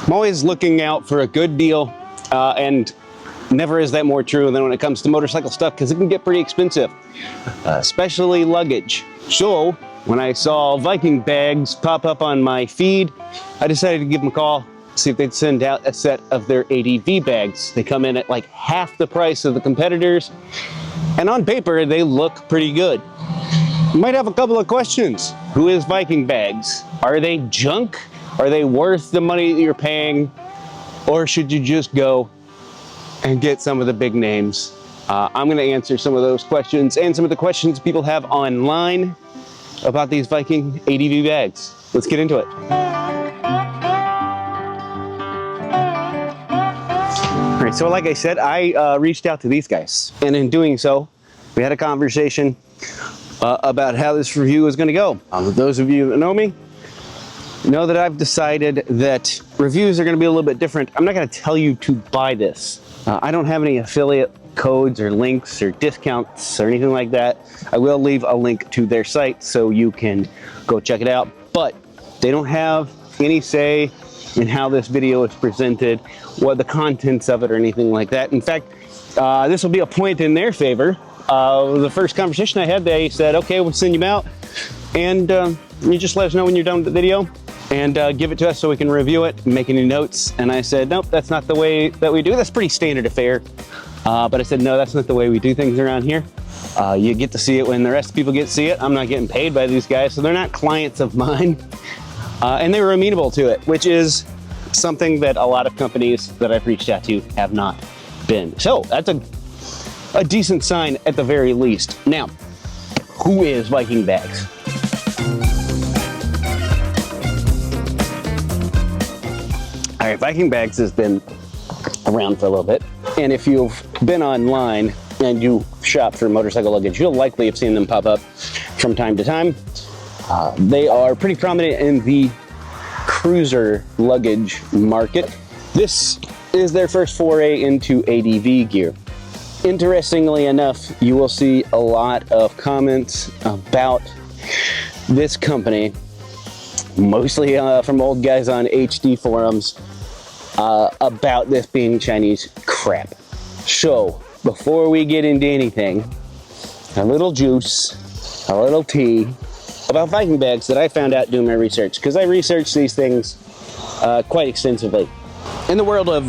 I'm always looking out for a good deal, and never is that more true than when it comes to motorcycle stuff, because it can get pretty expensive, especially luggage. So when I saw Viking Bags pop up on my feed, I decided to give them a call, see if they'd send out a set of their ADV bags. They come in at like half the price of the competitors, and on paper they look pretty good. You might have a couple of questions. Who is Viking Bags? Are they junk? Are they worth the money that you're paying? Or should you just go and get some of the big names? I'm gonna answer some of those questions and some of the questions people have online about these Viking ADV bags. Let's get into it. All right, so like I said, I reached out to these guys, and in doing so, we had a conversation about how this review is gonna go. Those of you that know me, know that I've decided that reviews are going to be a little bit different. I'm not going to tell you to buy this. I don't have any affiliate codes or links or discounts or anything like that. I will leave a link to their site so you can go check it out, but they don't have any say in how this video is presented, what the contents of it or anything like that. In fact, this will be a point in their favor. The first conversation I had, they said, okay, we'll send you out, and you just let us know when you're done with the video, and give it to us so we can review it, make any notes. And I said, nope, that's not the way that we do. That's pretty standard affair. But I said, no, that's not the way we do things around here. You get to see it when the rest of the people get to see it. I'm not getting paid by these guys, so they're not clients of mine. And they were amenable to it, which is something that a lot of companies that I've reached out to have not been. So that's a decent sign at the very least. Now, who is Viking Bags? All right, Viking Bags has been around for a little bit, and if you've been online and you shop for motorcycle luggage, you'll likely have seen them pop up from time to time. They are pretty prominent in the cruiser luggage market. This is their first foray into ADV gear. Interestingly enough, you will see a lot of comments about this company, mostly from old guys on HD forums, about this being Chinese crap. So, before we get into anything, a little juice, a little tea about Viking Bags that I found out doing my research, because I researched these things quite extensively. In the world of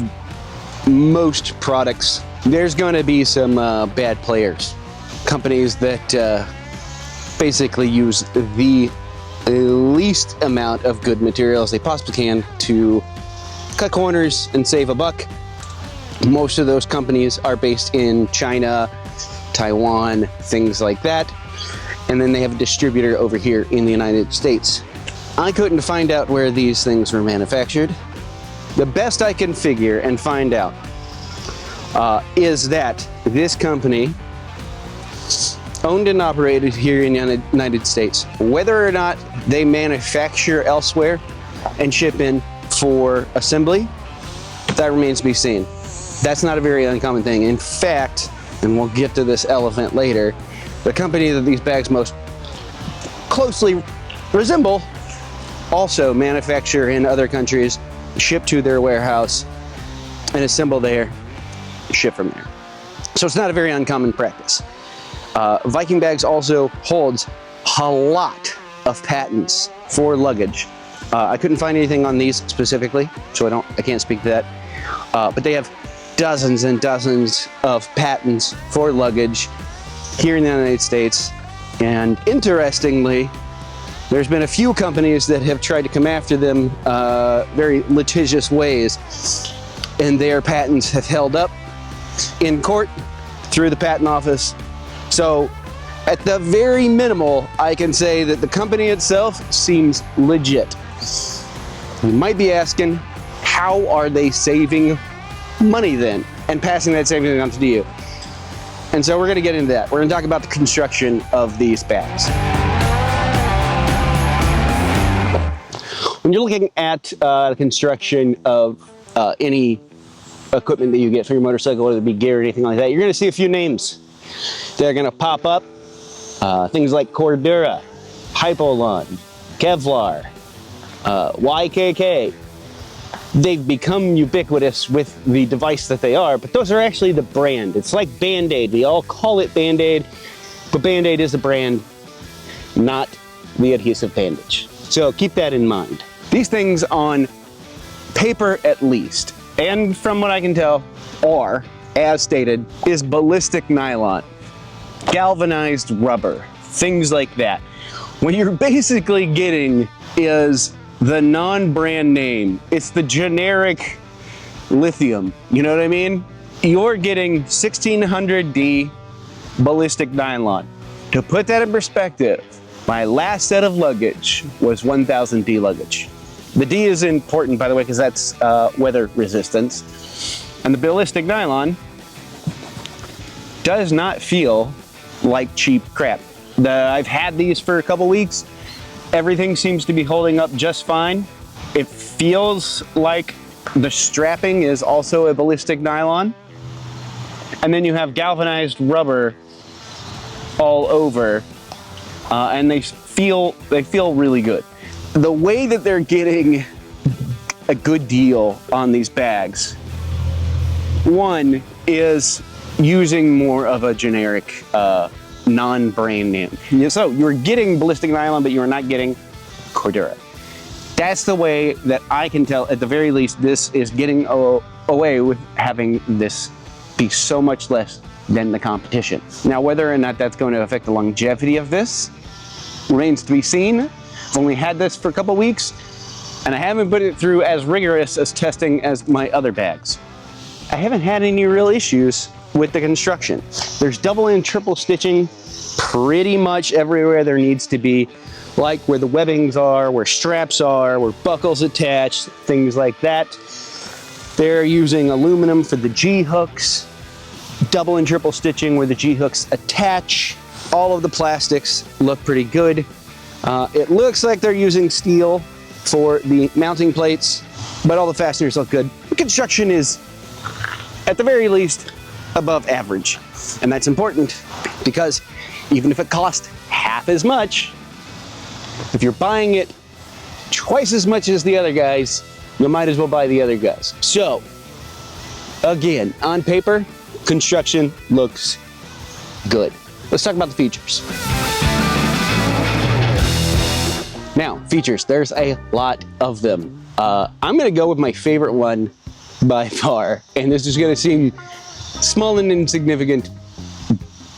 most products, there's going to be some bad players. Companies that basically use the least amount of good materials they possibly can to cut corners and save a buck. Most of those companies are based in China, Taiwan, things like that. And then they have a distributor over here in the United States. I couldn't find out where these things were manufactured. The best I can figure and find out is that this company owned and operated here in the United States. Whether or not they manufacture elsewhere and ship in for assembly, that remains to be seen. That's not a very uncommon thing. In fact, and we'll get to this elephant later, the company that these bags most closely resemble also manufacture in other countries, ship to their warehouse, and assemble there, ship from there. So it's not a very uncommon practice. Viking Bags also holds a lot of patents for luggage. I couldn't find anything on these specifically, so I can't speak to that. But they have dozens and dozens of patents for luggage here in the United States. And interestingly, there's been a few companies that have tried to come after them very litigious ways, and their patents have held up in court through the patent office. So at the very minimal, I can say that the company itself seems legit. You might be asking, how are they saving money then and passing that savings on to you? And so we're going to get into that. We're going to talk about the construction of these bags. When you're looking at the construction of any equipment that you get for your motorcycle, whether it be gear or anything like that, you're going to see a few names that are going to pop up. Things like Cordura, Hypolon, Kevlar, YKK, they've become ubiquitous with the device that they are, but those are actually the brand. It's like Band-Aid. We all call it Band-Aid, but Band-Aid is a brand, not the adhesive bandage. So keep that in mind. These things on paper at least, and from what I can tell, are, as stated, is ballistic nylon, galvanized rubber, things like that. What you're basically getting is the non-brand name. It's the generic lithium, you know what I mean? You're getting 1600D ballistic nylon. To put that in perspective, my last set of luggage was 1000D luggage. The D is important, by the way, because that's weather resistance. And the ballistic nylon does not feel like cheap crap. I've had these for a couple weeks. Everything seems to be holding up just fine. It feels like the strapping is also a ballistic nylon. And then you have galvanized rubber all over, and they feel really good. The way that they're getting a good deal on these bags, one is using more of a generic non-brand name. So you're getting ballistic nylon, but you are not getting Cordura. That's the way that I can tell, at the very least, this is getting away with having this be so much less than the competition. Now, whether or not that's going to affect the longevity of this remains to be seen. I've only had this for a couple weeks, and I haven't put it through as rigorous as testing as my other bags. I haven't had any real issues with the construction. There's double and triple stitching pretty much everywhere there needs to be, like where the webbings are, where straps are, where buckles attached, things like that. They're using aluminum for the G-hooks, double and triple stitching where the G-hooks attach. All of the plastics look pretty good. It looks like they're using steel for the mounting plates, but all the fasteners look good. The construction is, at the very least, above average. And that's important because even if it costs half as much, if you're buying it twice as much as the other guys, you might as well buy the other guys. So, again, on paper, construction looks good. Let's talk about the features. Now, features, there's a lot of them. I'm gonna go with my favorite one by far, and this is gonna seem small and insignificant,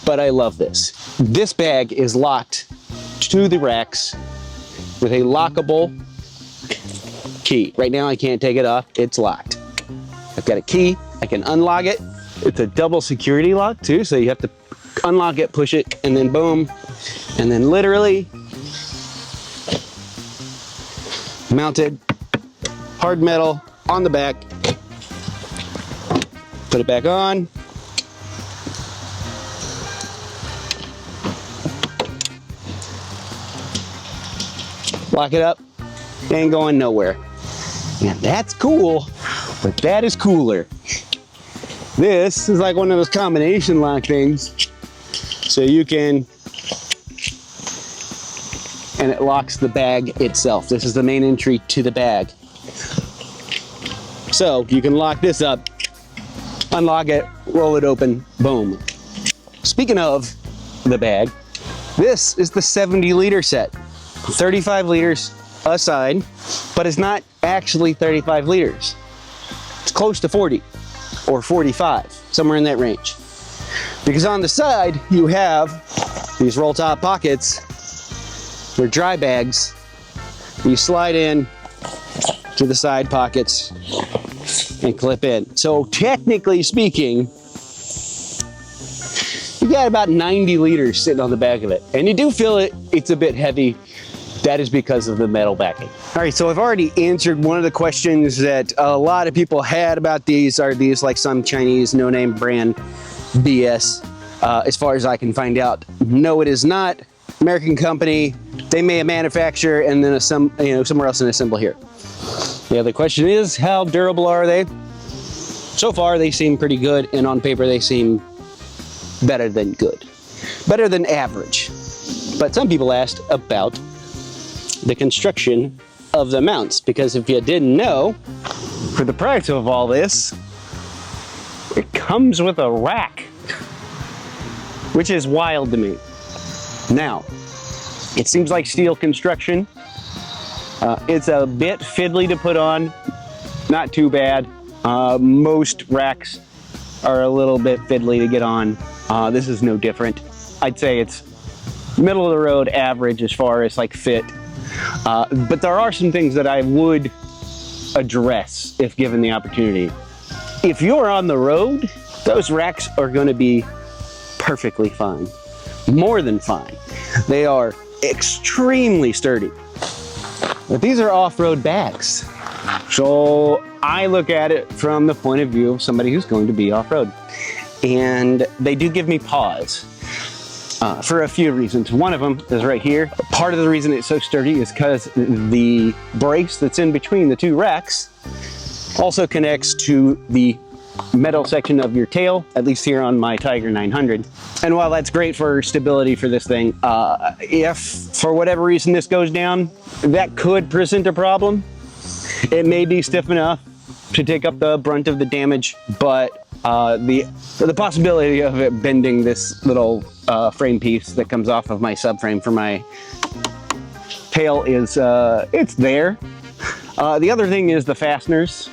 but I love this. This bag is locked to the racks with a lockable key. Right now I can't take it off, it's locked. I've got a key, I can unlock it. It's a double security lock too, so you have to unlock it, push it, and then boom. And then literally mounted, hard metal on the back. Put it back on. Lock it up, ain't going nowhere. And that's cool, but that is cooler. This is like one of those combination lock things. So you can, and it locks the bag itself. This is the main entry to the bag. So you can lock this up, unlock it, roll it open, boom. Speaking of the bag, this is the 70-liter set. 35 liters a side, but it's not actually 35 liters. It's close to 40 or 45, somewhere in that range. Because on the side, you have these roll top pockets. They're dry bags. You slide in to the side pockets and clip in. So technically speaking, you got about 90 liters sitting on the back of it. And you do feel it, it's a bit heavy. That is because of the metal backing. All right, so I've already answered one of the questions that a lot of people had about these. Are these like some Chinese no-name brand BS? As far as I can find out, no, it is not. American company. They may manufacture and then somewhere else and assemble here. The other question is, how durable are they? So far, they seem pretty good, and on paper, they seem better than good. Better than average. But some people asked about the construction of the mounts, because if you didn't know, for the price of all this, it comes with a rack, which is wild to me. Now, it seems like steel construction. It's a bit fiddly to put on, not too bad. Most racks are a little bit fiddly to get on. This is no different. I'd say it's middle of the road average as far as like fit. But there are some things that I would address if given the opportunity. If you're on the road, those racks are going to be perfectly fine. More than fine. They are extremely sturdy. But these are off-road bags. So I look at it from the point of view of somebody who's going to be off-road. And they do give me pause for a few reasons. One of them is right here. Part of the reason it's so sturdy is because the brace that's in between the two racks also connects to the metal section of your tail, at least here on my Tiger 900. And while that's great for stability for this thing, if for whatever reason this goes down, that could present a problem. It may be stiff enough to take up the brunt of the damage, but the possibility of it bending this little frame piece that comes off of my subframe for my tail is, it's there. The other thing is the fasteners.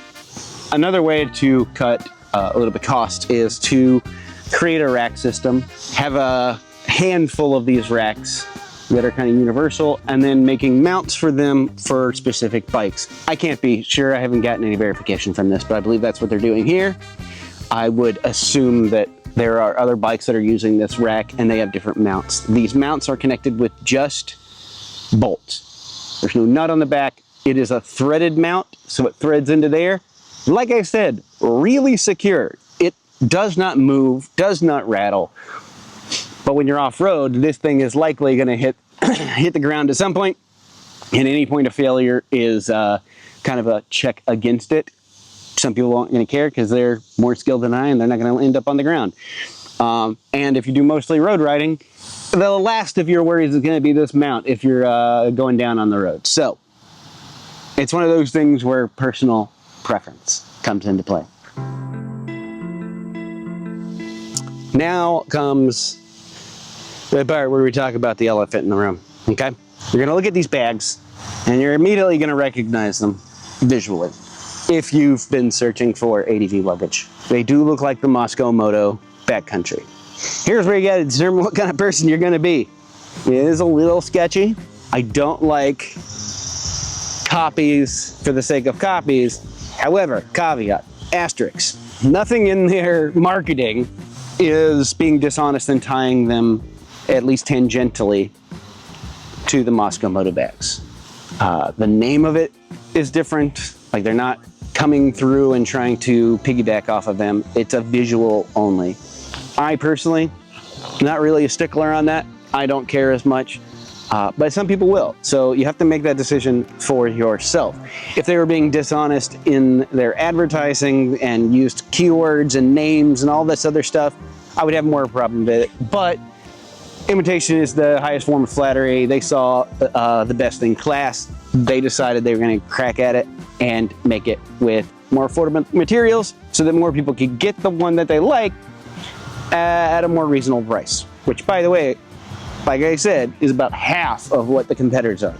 Another way to cut a little bit cost is to create a rack system, have a handful of these racks that are kind of universal, and then making mounts for them for specific bikes. I can't be sure, I haven't gotten any verification from this, but I believe that's what they're doing here. I would assume that there are other bikes that are using this rack and they have different mounts. These mounts are connected with just bolts. There's no nut on the back. It is a threaded mount, so it threads into there. Like I said, really secure. It does not move, does not rattle. But when you're off-road, this thing is likely going to hit the ground at some point, and any point of failure is kind of a check against it. Some people aren't going to care because they're more skilled than I, and they're not going to end up on the ground. And if you do mostly road riding, the last of your worries is going to be this mount if you're going down on the road. So it's one of those things where personal preference comes into play. Now comes the part where we talk about the elephant in the room, okay? You're gonna look at these bags and you're immediately gonna recognize them visually if you've been searching for ADV luggage. They do look like the Moscow Moto backcountry. Here's where you gotta determine what kind of person you're gonna be. It is a little sketchy. I don't like copies for the sake of copies. However, caveat, asterisk, nothing in their marketing is being dishonest and tying them at least tangentially to the Moscow Moto bags. The name of it is different. Like, they're not coming through and trying to piggyback off of them. It's a visual only. I personally, not really a stickler on that. I don't care as much. But some people will. So you have to make that decision for yourself. If they were being dishonest in their advertising and used keywords and names and all this other stuff, I would have more of a problem with it. But imitation is the highest form of flattery. They saw the best in class. They decided they were going to crack at it and make it with more affordable materials so that more people could get the one that they like at a more reasonable price. Which, by the way, like I said, is about half of what the competitors are.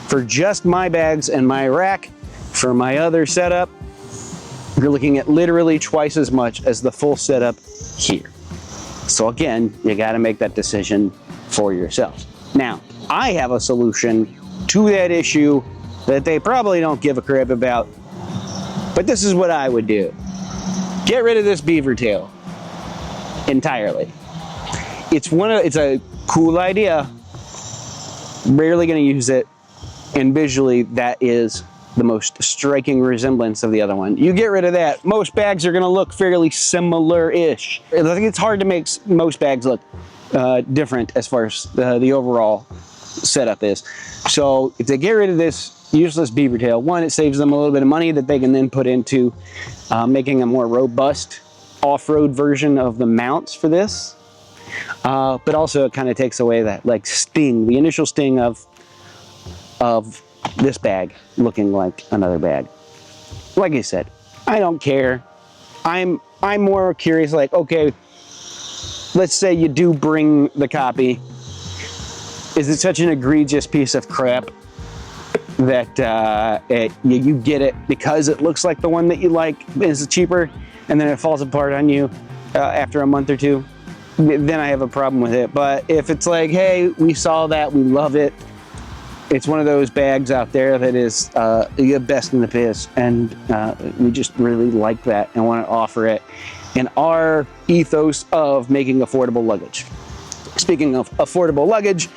For just my bags and my rack, for my other setup, you're looking at literally twice as much as the full setup here. So again, you gotta make that decision for yourself. Now, I have a solution to that issue that they probably don't give a crap about, but this is what I would do. Get rid of this beaver tail entirely. It's a cool idea, rarely going to use it, and visually that is the most striking resemblance of the other one. You get rid of that, most bags are going to look fairly similar-ish. I think it's hard to make most bags look different as far as the overall setup is. So if they get rid of this useless beaver tail, one, it saves them a little bit of money that they can then put into making a more robust off-road version of the mounts for this. But also it kind of takes away that like sting, the initial sting of this bag looking like another bag. Like I said, I don't care. I'm more curious, like, okay, let's say you do bring the copy. Is it such an egregious piece of crap that you get it because it looks like the one that you like is cheaper, and then it falls apart on you after a month or two? Then I have a problem with it. But if it's like, hey, we saw that, we love it, it's one of those bags out there that is the best in the biz, and we just really like that and want to offer it in our ethos of making affordable luggage. Speaking of affordable luggage,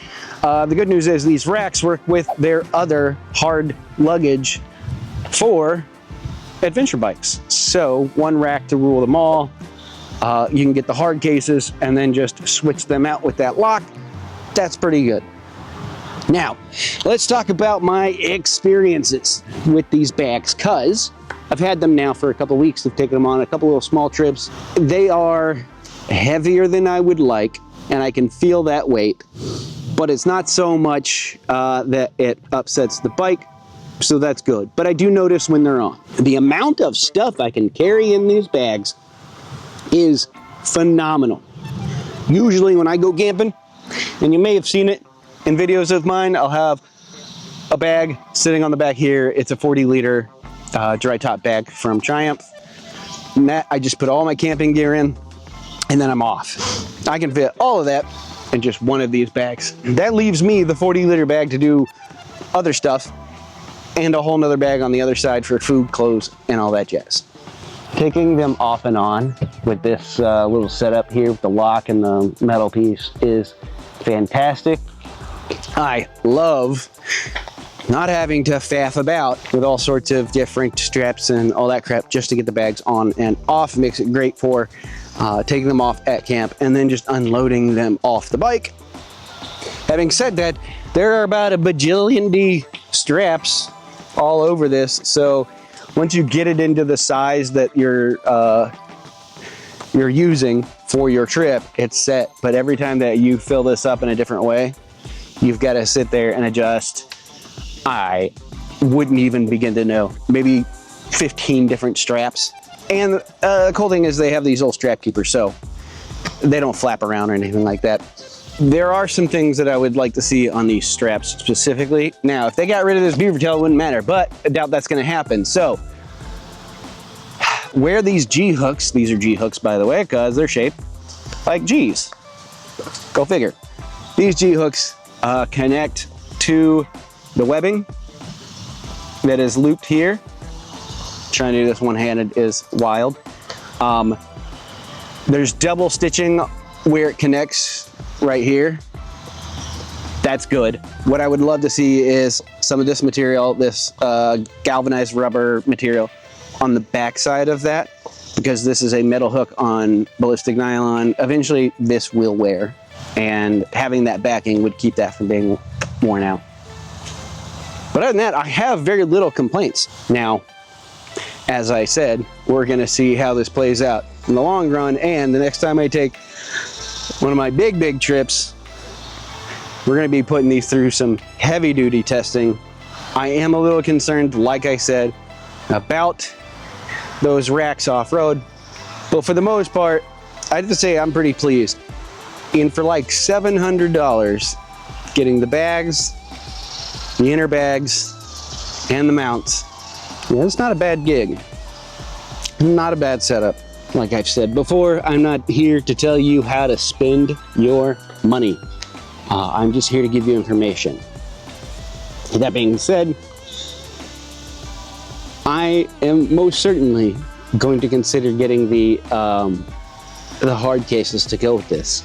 the good news is these racks work with their other hard luggage for adventure bikes. So one rack to rule them all. You can get the hard cases and then just switch them out with that lock. That's pretty good. Now, let's talk about my experiences with these bags, because I've had them now for a couple weeks. I've taken them on a couple little small trips. They are heavier than I would like, and I can feel that weight, but it's not so much that it upsets the bike, so that's good. But I do notice when they're on. The amount of stuff I can carry in these bags is phenomenal. Usually when I go camping, and you may have seen it in videos of mine, I'll have a bag sitting on the back here. It's a 40-liter dry top bag from Triumph. And that I just put all my camping gear in, and then I'm off. I can fit all of that in just one of these bags. That leaves me the 40-liter bag to do other stuff, and a whole nother bag on the other side for food, clothes, and all that jazz. Taking them off and on with this little setup here with the lock and the metal piece is fantastic. I love not having to faff about with all sorts of different straps and all that crap just to get the bags on and off. Makes it great for taking them off at camp and then just unloading them off the bike. Having said that, there are about a bajillion straps all over this, so once you get it into the size that you're using for your trip, it's set. But every time that you fill this up in a different way, you've got to sit there and adjust. I wouldn't even begin to know. Maybe 15 different straps. And the cool thing is they have these little strap keepers, so they don't flap around or anything like that. There are some things that I would like to see on these straps specifically. Now, if they got rid of this beaver tail, it wouldn't matter, but I doubt that's going to happen. So, where these G-hooks, these are G-hooks by the way, because they're shaped like G's. Go figure. These G-hooks connect to the webbing that is looped here. Trying to do this one-handed is wild. There's double stitching where it connects right here. That's good. What I would love to see is some of this material, this galvanized rubber material on the back side of that, because this is a metal hook on ballistic nylon. Eventually this will wear, and having that backing would keep that from being worn out. But other than that, I have very little complaints. Now, as I said, we're gonna see how this plays out in the long run, and the next time I take one of my big trips, we're gonna be putting these through some heavy duty testing. I am a little concerned, like I said, about those racks off-road, but for the most part, I have to say I'm pretty pleased. And for like $700, getting the bags, the inner bags, and the mounts, yeah, it's not a bad gig. Not a bad setup. Like I've said before, I'm not here to tell you how to spend your money. I'm just here to give you information. That being said, I am most certainly going to consider getting the hard cases to go with this.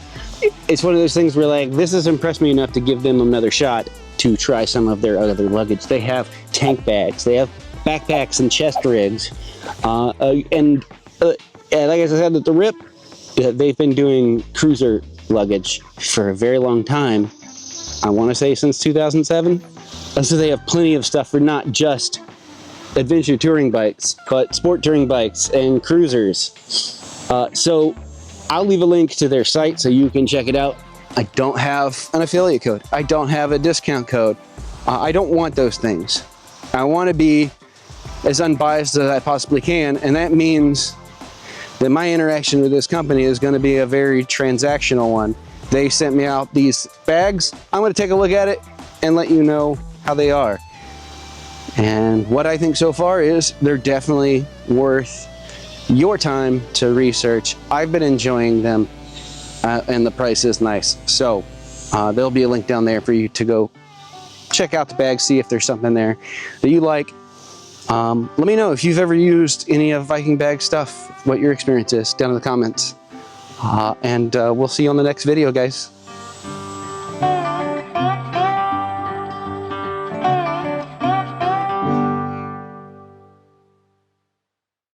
It's one of those things where, like, this has impressed me enough to give them another shot to try some of their other luggage. They have tank bags, they have backpacks and chest rigs, and like I said at the rip, they've been doing cruiser luggage for a very long time. I want to say since 2007. So they have plenty of stuff for not just adventure touring bikes, but sport touring bikes and cruisers. So I'll leave a link to their site so you can check it out. I don't have an affiliate code. I don't have a discount code. I don't want those things. I want to be as unbiased as I possibly can, and that means that my interaction with this company is going to be a very transactional one. They sent me out these bags. I'm going to take a look at it and let you know how they are. And what I think so far is they're definitely worth your time to research. I've been enjoying them, and the price is nice. So there'll be a link down there for you to go check out the bags, see if there's something there that you like. Let me know if you've ever used any of Viking bag stuff, what your experience is down in the comments. And we'll see you on the next video, guys.